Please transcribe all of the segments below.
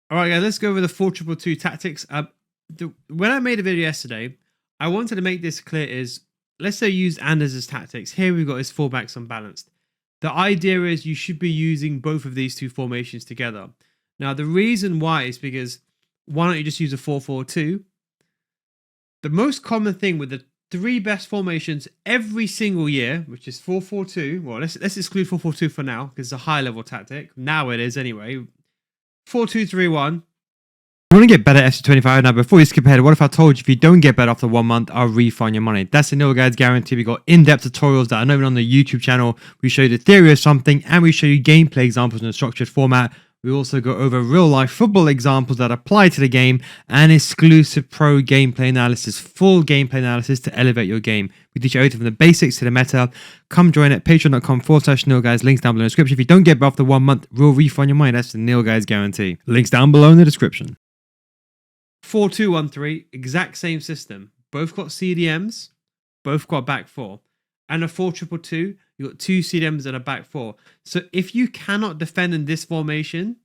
All right, guys, let's go over the 4-2-2 tactics. When I made a video yesterday, I wanted to make this clear is, let's say use Anders' tactics. Here we've got his fullbacks unbalanced. The idea is you should be using both of these two formations together. Now, the reason why is because why don't you just use a 4-4-2? The most common thing with the three best formations every single year, which is 4-4-2. Well, let's exclude 4-4-2 for now because it's a high level tactic. Now it is anyway. 4-2-3-1. You want to get better at FC25 now. Before you skip ahead, what if I told you if you don't get better after 1 month, I'll refund your money? That's the Nil Guides guarantee. We got in-depth tutorials that are not even on the YouTube channel. We show you the theory of something and we show you gameplay examples in a structured format. We also go over real-life football examples that apply to the game and exclusive pro gameplay analysis, full gameplay analysis to elevate your game. We teach you everything from the basics to the meta. Come join at patreon.com/NilGuides. Links down below in the description. If you don't get better after 1 month, we'll refund your money. That's the Nil Guides guarantee. Links down below in the description. 4-2-1-3, exact same system. Both got CDMs, both got back four. And a 4-2-2-2, you got two CDMs and a back four. So if you cannot defend in this formation,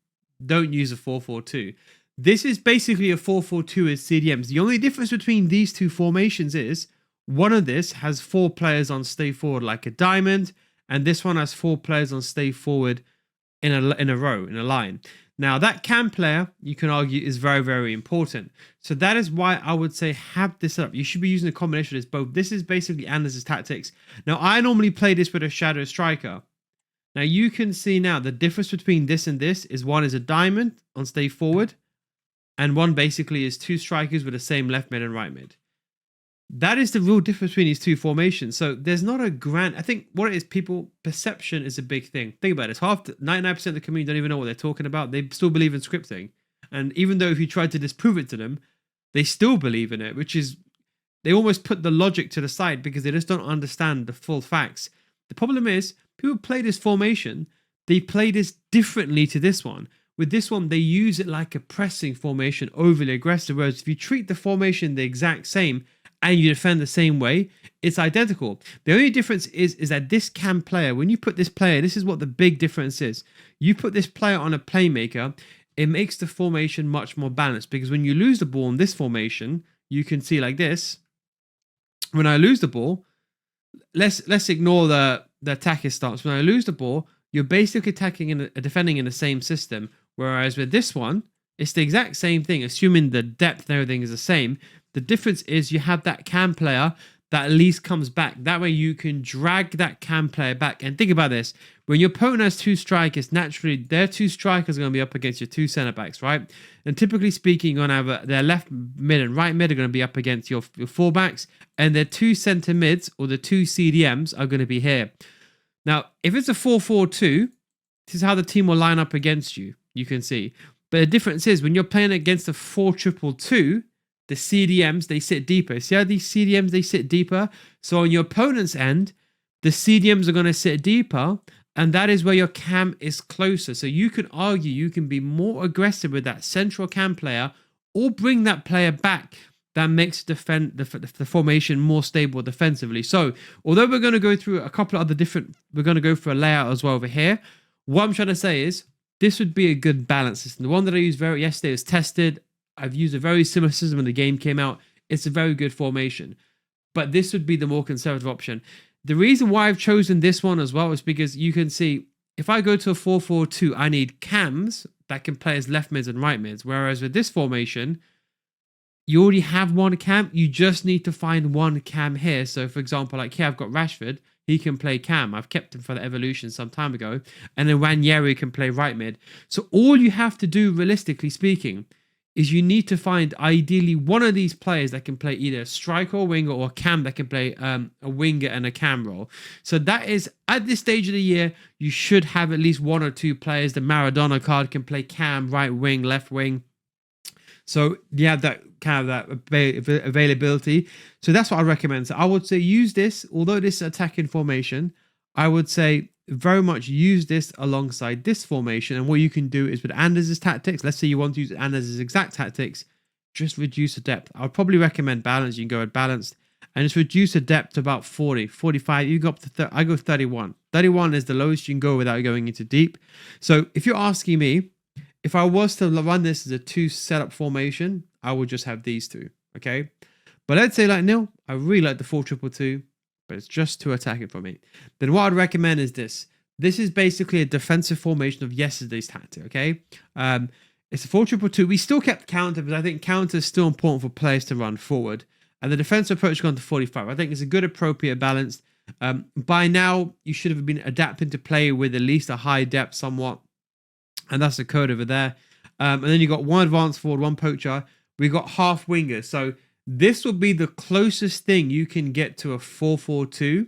don't use a 4-4-2. This is basically a 4-4-2 with CDMs. The only difference between these two formations is one of this has 4 players on stay forward like a diamond, and this one has 4 players on stay forward in a row, in a line. Now, that cam player, you can argue, is very, very important. So that is why I would say have this up. You should be using a combination of this both. This is basically Anders' tactics. Now, I normally play this with a shadow striker. Now, you can see now the difference between this and this is one is a diamond on stay forward, and one basically is 2 strikers with the same left mid and right mid. That is the real difference between these two formations. So there's not a grand... I think what it is, perception is a big thing. Think about it. 99% of the community don't even know what they're talking about. They still believe in scripting. And even though if you try to disprove it to them, they still believe in it, which is... They almost put the logic to the side because they just don't understand the full facts. The problem is, people play this formation, they play this differently to this one. With this one, they use it like a pressing formation, overly aggressive. Whereas if you treat the formation the exact same... and you defend the same way, it's identical. The only difference is that this cam player, when you put this player, this is what the big difference is. You put this player on a playmaker, it makes the formation much more balanced because when you lose the ball in this formation, you can see like this. When I lose the ball, let's ignore the attacker stance. When I lose the ball, you're basically attacking and defending in the same system. Whereas with this one, it's the exact same thing, assuming the depth and everything is the same. The difference is you have that cam player that at least comes back. That way you can drag that cam player back. And think about this. When your opponent has 2 strikers, naturally their 2 strikers are going to be up against your 2 centre backs, right? And typically speaking, you're going to have their left mid and right mid are going to be up against your fullbacks. And their 2 centre mids or the 2 CDMs are going to be here. Now, if it's a 4-4-2, this is how the team will line up against you. You can see. But the difference is when you're playing against a 4-2-2, the CDMs, they sit deeper. See how these CDMs, they sit deeper? So on your opponent's end, the CDMs are going to sit deeper, and that is where your cam is closer. So you can argue you can be more aggressive with that central cam player or bring that player back. That makes the formation more stable defensively. So although we're going to go through a couple of other different... We're going to go for a layout as well over here. What I'm trying to say is this would be a good balance system. The one that I used yesterday was tested. I've used a very similar system when the game came out. It's a very good formation. But this would be the more conservative option. The reason why I've chosen this one as well is because you can see, if I go to a 4-4-2, I need cams that can play as left mids and right mids. Whereas with this formation, you already have one cam. You just need to find one cam here. So for example, like here I've got Rashford. He can play cam. I've kept him for the evolution some time ago. And then Ranieri can play right mid. So all you have to do, realistically speaking, is you need to find ideally one of these players that can play either a striker or winger or a cam that can play a winger and a cam role. So that is, at this stage of the year, you should have at least 1 or 2 players. The Maradona card can play cam, right wing, left wing. So you have that kind of that availability. So that's what I recommend. So I would say use this, although this is attacking formation, I would say very much use this alongside this formation. And what you can do is with Anders' tactics, let's say you want to use Anders' exact tactics, just reduce the depth. I would probably recommend balance. You can go with balanced and just reduce the depth to about 40, 45. You go up to, I go 31. 31 is the lowest you can go without going into deep. So if you're asking me, if I was to run this as a 2 setup formation, I would just have these two. Okay. But let's say like Neil, I really like the 4-2-2, but it's just too attacking for me. Then what I'd recommend is this. This is basically a defensive formation of yesterday's tactic. Okay. It's a 4-2-2. We still kept counter, but I think counter is still important for players to run forward. And the defensive approach gone to 45. I think it's a good, appropriate balance. By now, you should have been adapting to play with at least a high depth somewhat. And that's the code over there. And then you got one advanced forward, one poacher. We got half wingers. So this will be the closest thing you can get to a 4-4-2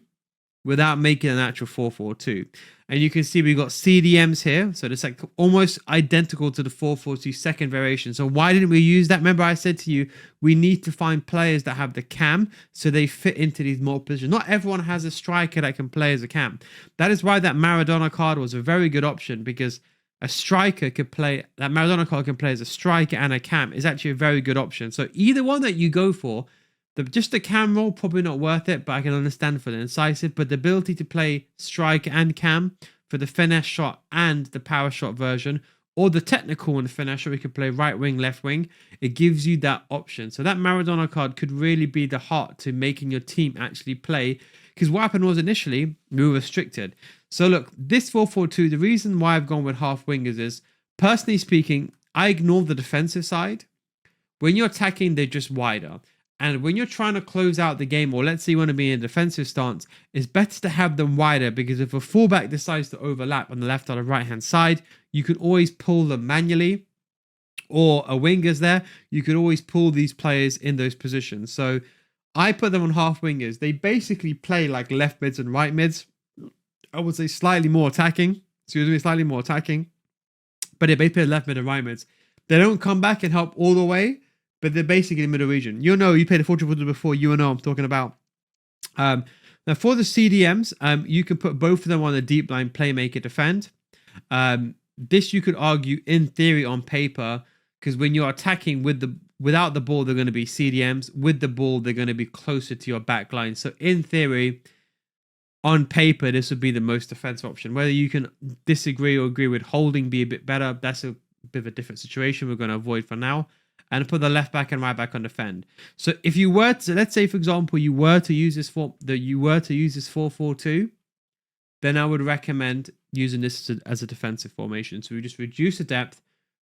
without making an actual 4-4-2. And you can see we got CDMs here. So it's like almost identical to the 4-4-2 second variation. So why didn't we use that? Remember I said to you, we need to find players that have the cam so they fit into these more positions. Not everyone has a striker that can play as a cam. That is why that Maradona card was a very good option, because a striker could play, that Maradona card can play as a striker and a cam is actually a very good option. So either one that you go for, just the cam role, probably not worth it, but I can understand for the incisive. But the ability to play striker and cam for the finesse shot and the power shot version, or the technical and the finesse shot, we could play right wing, left wing. It gives you that option. So that Maradona card could really be the heart to making your team actually play. Because what happened was initially, we were restricted. So look, this 4-4-2, the reason why I've gone with half wingers is, personally speaking, I ignore the defensive side. When you're attacking, they're just wider. And when you're trying to close out the game, or let's say you want to be in a defensive stance, it's better to have them wider, because if a fullback decides to overlap on the left or the right-hand side, you can always pull them manually, or a winger's there, you could always pull these players in those positions. So I put them on half wingers. They basically play like left mids and right mids. I would say slightly more attacking. But they play left mid and right mids. They don't come back and help all the way, but they're basically in the middle region. You know, you played a 4-2-2 before, you know I'm talking about. Now for the CDMs, you can put both of them on a deep line, playmaker, defend. This you could argue in theory on paper, because when you're attacking without the ball, they're going to be CDMs. With the ball, they're going to be closer to your back line. So in theory, on paper, this would be the most defensive option. Whether you can disagree or agree with holding be a bit better, that's a bit of a different situation we're going to avoid for now. And put the left back and right back on defend. So if you were to, let's say for example, you were to use this 4-4-2, then I would recommend using this as a defensive formation. So we just reduce the depth,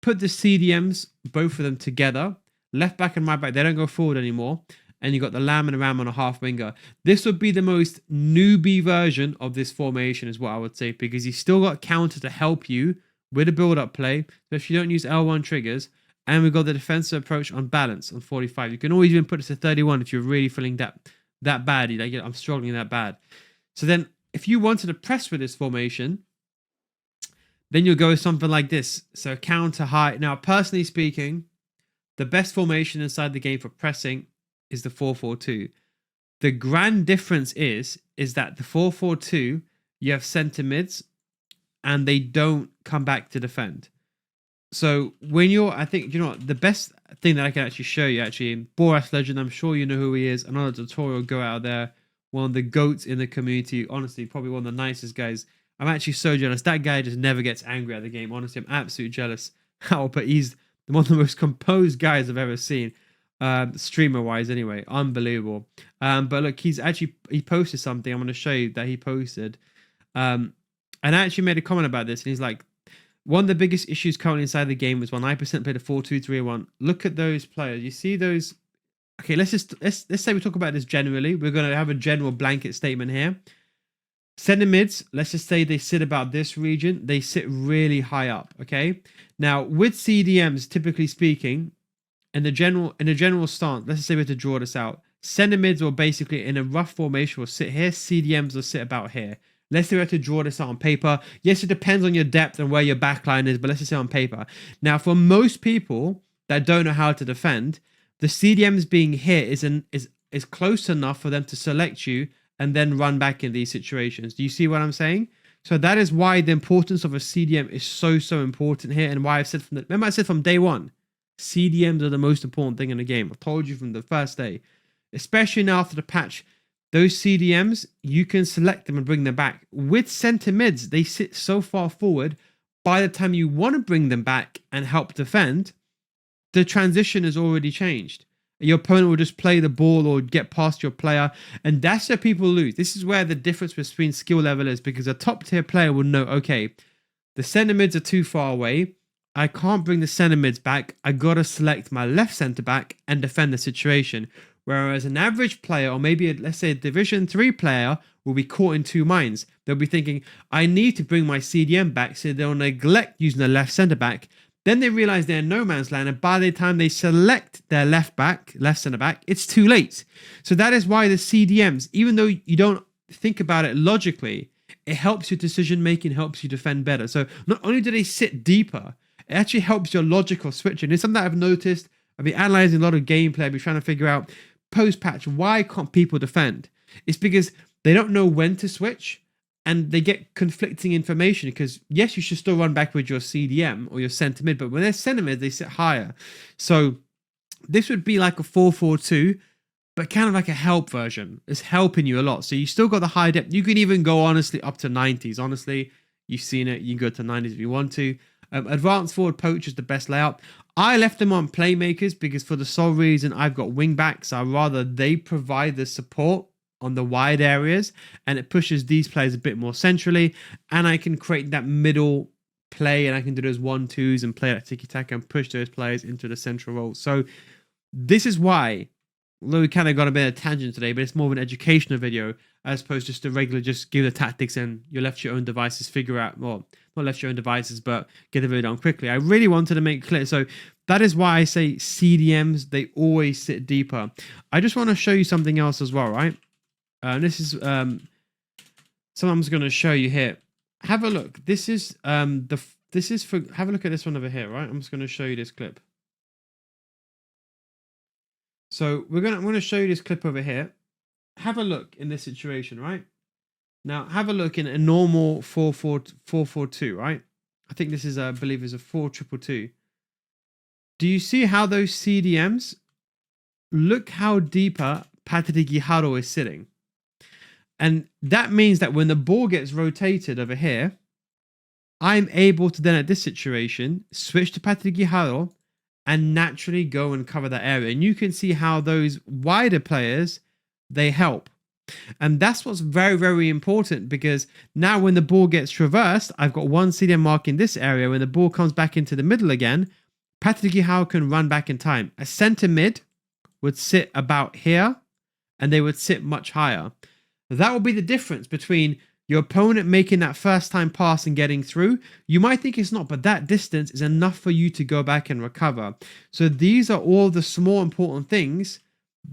put the CDMs, both of them together, left back and right back. They don't go forward anymore. And you got the lamb and the ram on a half winger. This would be the most newbie version of this formation, is what I would say, because you still got counter to help you with a build-up play. So if you don't use L1 triggers. And we've got the defensive approach on balance on 45. You can always even put this to 31 if you're really feeling that bad. Like, I'm struggling that bad. So then if you wanted to press with this formation, then you'll go with something like this. So counter high. Now, personally speaking, the best formation inside the game for pressing is the 4-4-2. The grand difference is that the 4-4-2, you have center mids and they don't come back to defend. So when you're, I think, you know what, the best thing that I can actually show you, actually, Boras Legend, I'm sure you know who he is. Another tutorial, go out there. One of the GOATs in the community. Honestly, probably one of the nicest guys. I'm actually so jealous. That guy just never gets angry at the game. Honestly, I'm absolutely jealous. But he's one of the most composed guys I've ever seen. Streamer-wise, anyway. Unbelievable. But look, he posted something. I'm going to show you that he posted. And I actually made a comment about this. And he's like, one of the biggest issues currently inside the game was when 9% played a 4-2-3-1. Look at those players. You see those? Okay, let's say we talk about this generally. We're going to have a general blanket statement here. Center mids, let's just say they sit about this region. They sit really high up, okay? Now, with CDMs, typically speaking, in the general stance, let's just say we have to draw this out. Center mids will basically, in a rough formation, will sit here. CDMs will sit about here. Let's say we have to draw this out on paper. Yes, it depends on your depth and where your backline is, but let's just say on paper. Now, for most people that don't know how to defend, the CDMs being here is close enough for them to select you and then run back in these situations. Do you see what I'm saying? So that is why the importance of a CDM is so important here, and why I've said remember I said from day one, CDMs are the most important thing in the game. I've told you from the first day, especially now after the patch. Those CDMs, you can select them and bring them back. With center mids, they sit so far forward. by the time you want to bring them back and help defend, the transition has already changed. Your opponent will just play the ball or get past your player, and that's where people lose. This is where the difference between skill level is, because a top tier player will know, okay, the center mids are too far away. I can't bring the center mids back. I gotta select my left center back and defend the situation. Whereas an average player, or maybe let's say a Division 3 player, will be caught in two minds. They'll be thinking, I need to bring my CDM back, so they'll neglect using the left center back. Then they realize they're in no man's land, and by the time they select their left center back, it's too late. So that is why the CDMs, even though you don't think about it logically, it helps your decision making, helps you defend better. So not only do they sit deeper, it actually helps your logical switching. It's something that I've noticed. I've been analyzing a lot of gameplay. I've been trying to figure out post-patch, why can't people defend? It's because they don't know when to switch, and they get conflicting information, because yes, you should still run back with your CDM or your center mid, but when they're center mid, they sit higher. So this would be like a 4-4-2, but kind of like a help version. It's helping you a lot. So you still got the high depth. You can even go honestly up to 90s. Honestly, you've seen it. You can go to 90s if you want to. Advanced forward poach is the best layout. I left them on playmakers because for the sole reason I've got wing backs. I'd rather they provide the support on the wide areas, and it pushes these players a bit more centrally, and I can create that middle play, and I can do those 1-2s and play that tiki-taka and push those players into the central role. So this is why, although we kind of got a bit of a tangent today, but it's more of an educational video as opposed to just a regular, just give the tactics and you left your own devices, figure out, well, not left your own devices, but get the video done quickly. I really wanted to make it clear. So that is why I say CDMs, they always sit deeper. I just want to show you something else as well, right? This is something I'm just going to show you here. Have a look. This is have a look at this one over here, right? I'm just going to show you this clip. So I'm going to show you this clip over here. Have a look in this situation, right? Now have a look in a normal 4-4-2, right? I think this is I believe is a 4-2-2. Do you see how those CDMs, look how deeper Patrick Haro is sitting? And that means that when the ball gets rotated over here, I'm able to then at this situation switch to Patrick Haro and naturally go and cover that area. And you can see how those wider players, they help. And that's what's very, very important, because now when the ball gets traversed, I've got one CDM mark in this area. When the ball comes back into the middle again, Patrick Haro can run back in time. A center mid would sit about here, and they would sit much higher. That will be the difference between your opponent making that first time pass and getting through. You might think it's not, but that distance is enough for you to go back and recover. So these are all the small important things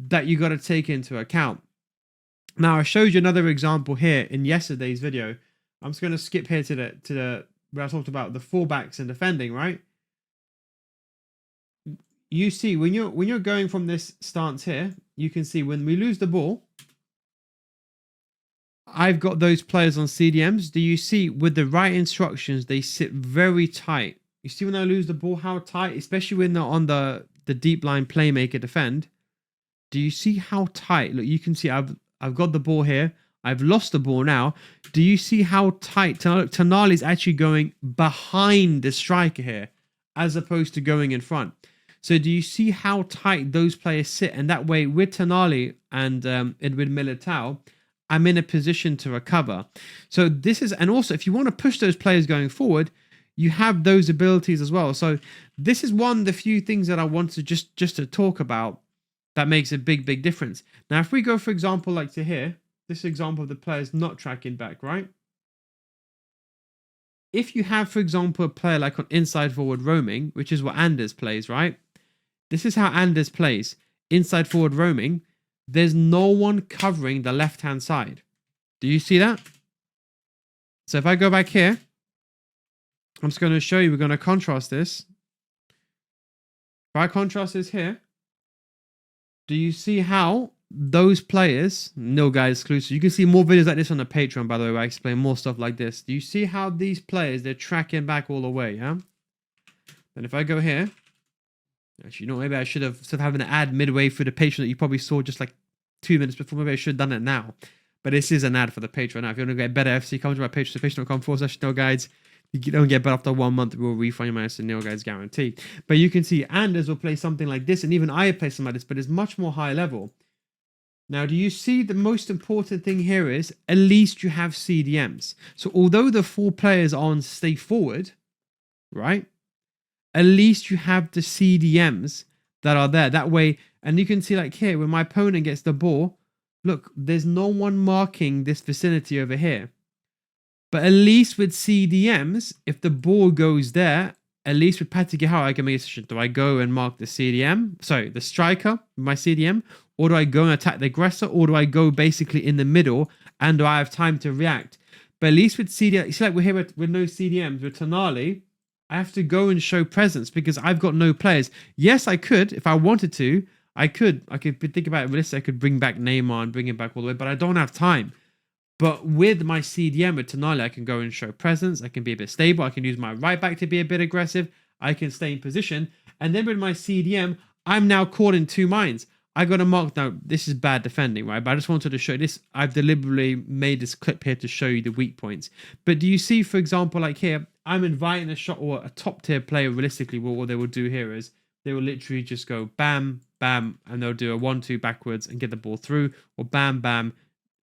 that you got to take into account. Now I showed you another example here in yesterday's video. I'm just going to skip here to the where I talked about the fullbacks and defending, right? You see when you're going from this stance here, you can see when we lose the ball, I've got those players on CDMs. Do you see with the right instructions, they sit very tight. You see when I lose the ball, how tight, especially when they're on the deep line playmaker defend. Do you see how tight? Look, you can see I've got the ball here. I've lost the ball now. Do you see how tight? Tonali is actually going behind the striker here as opposed to going in front. So do you see how tight those players sit? And that way with Tonali and with Militao, I'm in a position to recover. So this is, and also if you want to push those players going forward, you have those abilities as well. So this is one of the few things that I want to just to talk about that makes a big, big difference. Now, if we go, for example, like to here, this example of the players not tracking back, right? If you have, for example, a player like on inside forward roaming, which is what Anders plays, right? This is how Anders plays. Inside forward roaming, there's no one covering the left-hand side. Do you see that? So if I go back here, I'm just going to show you, we're going to contrast this. If I contrast this here, do you see how those players, no guys exclusive, you can see more videos like this on the Patreon, by the way, where I explain more stuff like this. Do you see how these players, they're tracking back all the way, yeah? Then if I go here, actually, you know, maybe I should have, instead of having an ad midway through the Patreon that you probably saw just like 2 minutes before, maybe I should have done it now. But this is an ad for the Patreon now. If you want to get better FC, come to my Patreon, so patreon.com/no guides. You don't get bet after 1 month, we'll refund your money, so nil guys guarantee. But you can see Anders will play something like this, and even I play something like this, but it's much more high level. Now, do you see the most important thing here is at least you have CDMs. So although the 4 players are on stay forward, right? At least you have the CDMs that are there. That way, and you can see like here, when my opponent gets the ball, look, there's no one marking this vicinity over here. But at least with CDMs, if the ball goes there, at least with Patiguihara, I can make a decision. Do I go and mark the CDM? Sorry, the striker, my CDM? Or do I go and attack the aggressor? Or do I go basically in the middle? And do I have time to react? But at least with CDM, you see like we're here with no CDMs. With Tonali, I have to go and show presence because I've got no players. Yes, I could, if I wanted to, I could think about it realistically. I could bring back Neymar and bring him back all the way, but I don't have time. But with my CDM with Tonali, I can go and show presence. I can be a bit stable. I can use my right back to be a bit aggressive. I can stay in position. And then with my CDM, I'm now caught in 2 minds. I got to mark. Now, this is bad defending, right? But I just wanted to show this. I've deliberately made this clip here to show you the weak points. But do you see, for example, like here, I'm inviting a shot, or a top tier player realistically, what they will do here is they will literally just go bam, bam, and they'll do a 1-2 backwards and get the ball through, or bam, bam,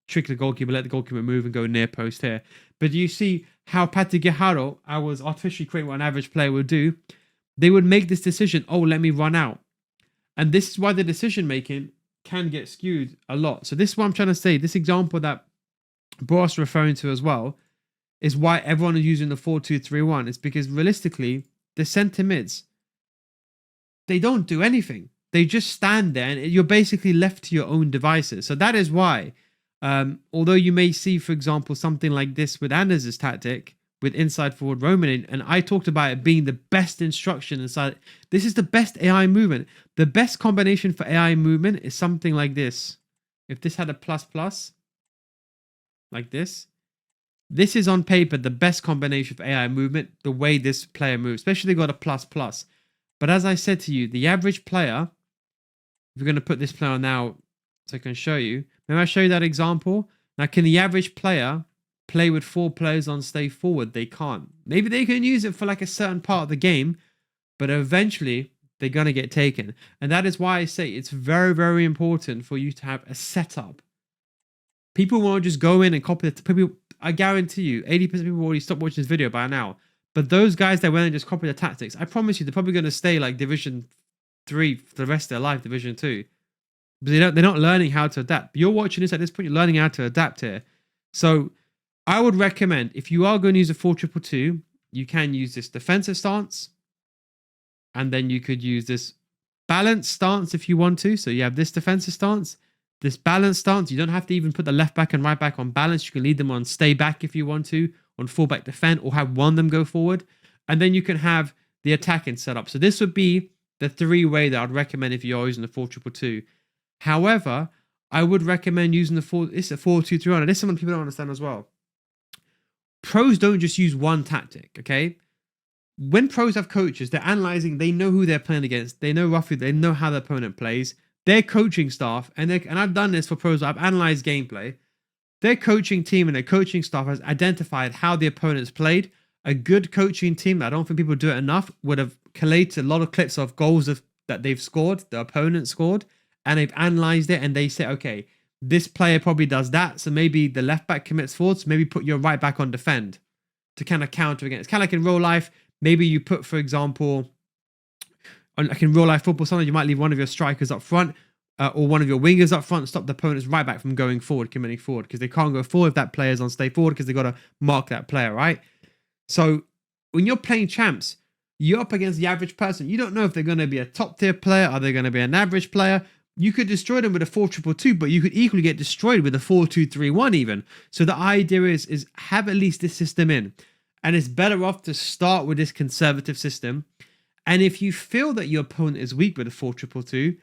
trick the goalkeeper, let the goalkeeper move and go near post here. But do you see how Patiguihara, I was artificially creating what an average player would do? They would make this decision, oh, let me run out. And this is why the decision making can get skewed a lot. So this is what I'm trying to say. This example that Boris is referring to as well is why everyone is using the 4-2-3-1. It's because realistically, the centre mids, they don't do anything. They just stand there and you're basically left to your own devices. So that is why, although you may see, for example, something like this with Anders' tactic, with inside forward roaming, and I talked about it being the best instruction inside. This is the best AI movement. The best combination for AI movement is something like this. If this had a plus, like this is on paper the best combination for AI movement, the way this player moves, especially they got a plus. But as I said to you, the average player, if we're going to put this player on now so I can show you. Remember I show you that example? Now, can the average player play with 4 players on stay forward? They can't. Maybe they can use it for like a certain part of the game, but eventually they're going to get taken. And that is why I say it's very, very important for you to have a setup. People won't just go in and copy it. People, I guarantee you, 80% of people already stopped watching this video by now. But those guys that went and just copy the tactics, I promise you, they're probably going to stay like Division 3 for the rest of their life, Division 2. But they're not learning how to adapt. You're watching this at this point, you're learning how to adapt here. So I would recommend, if you are going to use a 4-2-2, you can use this defensive stance. And then you could use this balanced stance if you want to. So you have this defensive stance, this balanced stance. You don't have to even put the left back and right back on balance. You can lead them on stay back if you want to, on full back defend, or have one of them go forward. And then you can have the attacking setup. So this would be the 3-way that I'd recommend if you're using the 4-2-2. However, I would recommend using the 4-2-3-1. And this is something people don't understand as well. Pros don't just use one tactic, okay? When pros have coaches, they're analyzing, they know who they're playing against, they know roughly, they know how their opponent plays. Their coaching staff, and I've done this for pros, I've analyzed gameplay. Their coaching team and their coaching staff has identified how the opponent's played. A good coaching team, I don't think people do it enough, would have collated a lot of clips of goals that they've scored, the opponent scored, and they've analyzed it, and they say, okay, this player probably does that, so maybe the left back commits forward, so maybe put your right back on defend to kind of counter against. It's kind of like in real life, maybe you put, for example, like in real life football, sometimes you might leave one of your strikers up front or one of your wingers up front and stop the opponent's right back from going forward, committing forward, because they can't go forward if that player's on stay forward because they've got to mark that player, right? So when you're playing champs, you're up against the average person. You don't know if they're going to be a top tier player. Are they going to be an average player? You could destroy them with a 4-2-2, but you could equally get destroyed with a 4-2-3-1 even. So the idea is have at least this system in. And it's better off to start with this conservative system. And if you feel that your opponent is weak with a 4-2-2,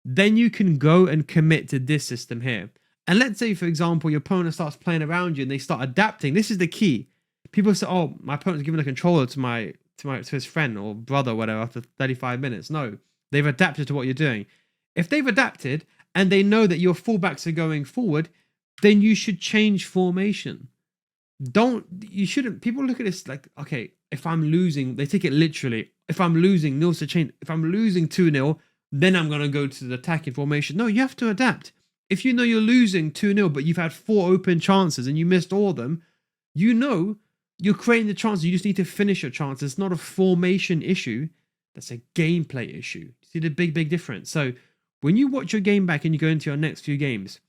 then you can go and commit to this system here. And let's say, for example, your opponent starts playing around you and they start adapting. This is the key. People say, oh, my opponent's giving a controller to his friend or brother or whatever after 35 minutes. No, they've adapted to what you're doing. If they've adapted and they know that your fullbacks are going forward, then you should change formation. You shouldn't, people look at this like, okay, if I'm losing, they take it literally. If I'm losing, nil's the change. If I'm losing 2-0, then I'm going to go to the attacking formation. No, you have to adapt. If you know you're losing 2-0, but you've had 4 open chances and you missed all of them, you know you're creating the chances. You just need to finish your chances. It's not a formation issue. That's a gameplay issue. See the big difference? So when you watch your game back and you go into your next few games,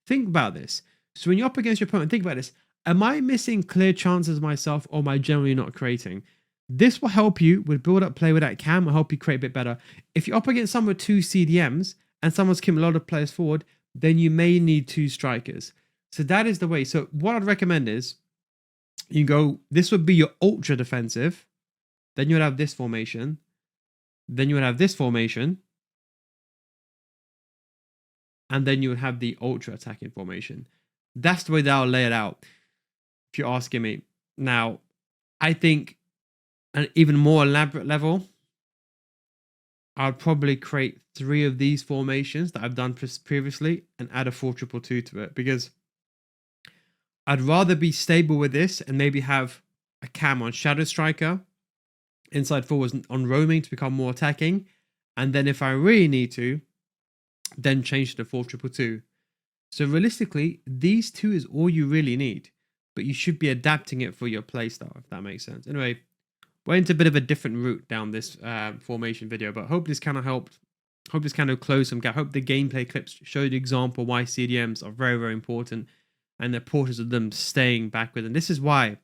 think about this. So when you're up against your opponent, think about this. Am I missing clear chances myself, or am I generally not creating? This will help you with build up play with that cam, will help you create a bit better. If you're up against someone with 2 CDMs and someone's keeping a lot of players forward, then you may need 2 strikers. So that is the way. So what I'd recommend is you go, this would be your ultra defensive. Then you would have this formation. Then you would have this formation. And then you would have the ultra attacking formation. That's the way that I'll lay it out, if you're asking me. Now, I think an even more elaborate level, I'd probably create 3 of these formations that I've done previously and add a 4-2-2 to it, because I'd rather be stable with this and maybe have a cam on Shadow Striker, inside forwards on roaming to become more attacking, and then if I really need to, then change to the 4-2-2. So realistically, these 2 is all you really need, but you should be adapting it for your playstyle, if that makes sense. Anyway, went a bit of a different route down this formation video, but hope this kind of helped. Hope this kind of closed some gap. Hope the gameplay clips showed the example why CDMs are very important and the importance of them staying back with. And this is why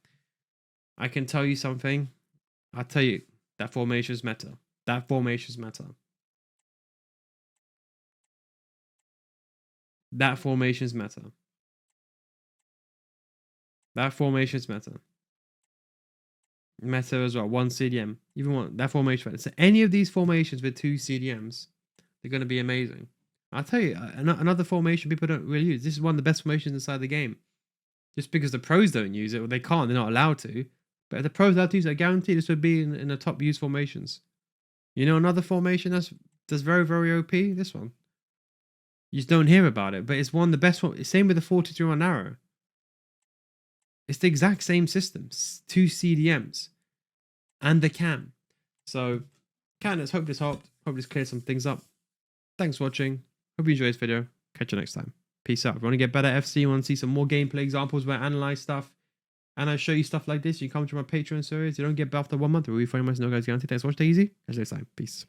I can tell you something. I'll tell you, that formations matter. That formations matter. That formations matter. That formations matter. Meta as well, 1 CDM. Even one, that formation. So any of these formations with 2 CDMs, they're going to be amazing. I'll tell you, another formation people don't really use. This is one of the best formations inside the game. Just because the pros don't use it, or they can't, they're not allowed to. But if the pros allowed to use it, I guarantee this would be in the top used formations. You know, another formation that's very OP, this one. You just don't hear about it, but it's one of the best one. Same with the 4-2-3 on arrow. It's the exact same system. 2 CDMs and the cam. So, let's hope this helped. Hope this cleared some things up. Thanks for watching. Hope you enjoyed this video. Catch you next time. Peace out. If you want to get better FC, you want to see some more gameplay examples where I analyze stuff and I show you stuff like this, you come to my Patreon series. You don't get buffed after 1 month. We'll be finding my no guys guarantee. Thanks for watching. Take it easy. Catch you next time. Peace.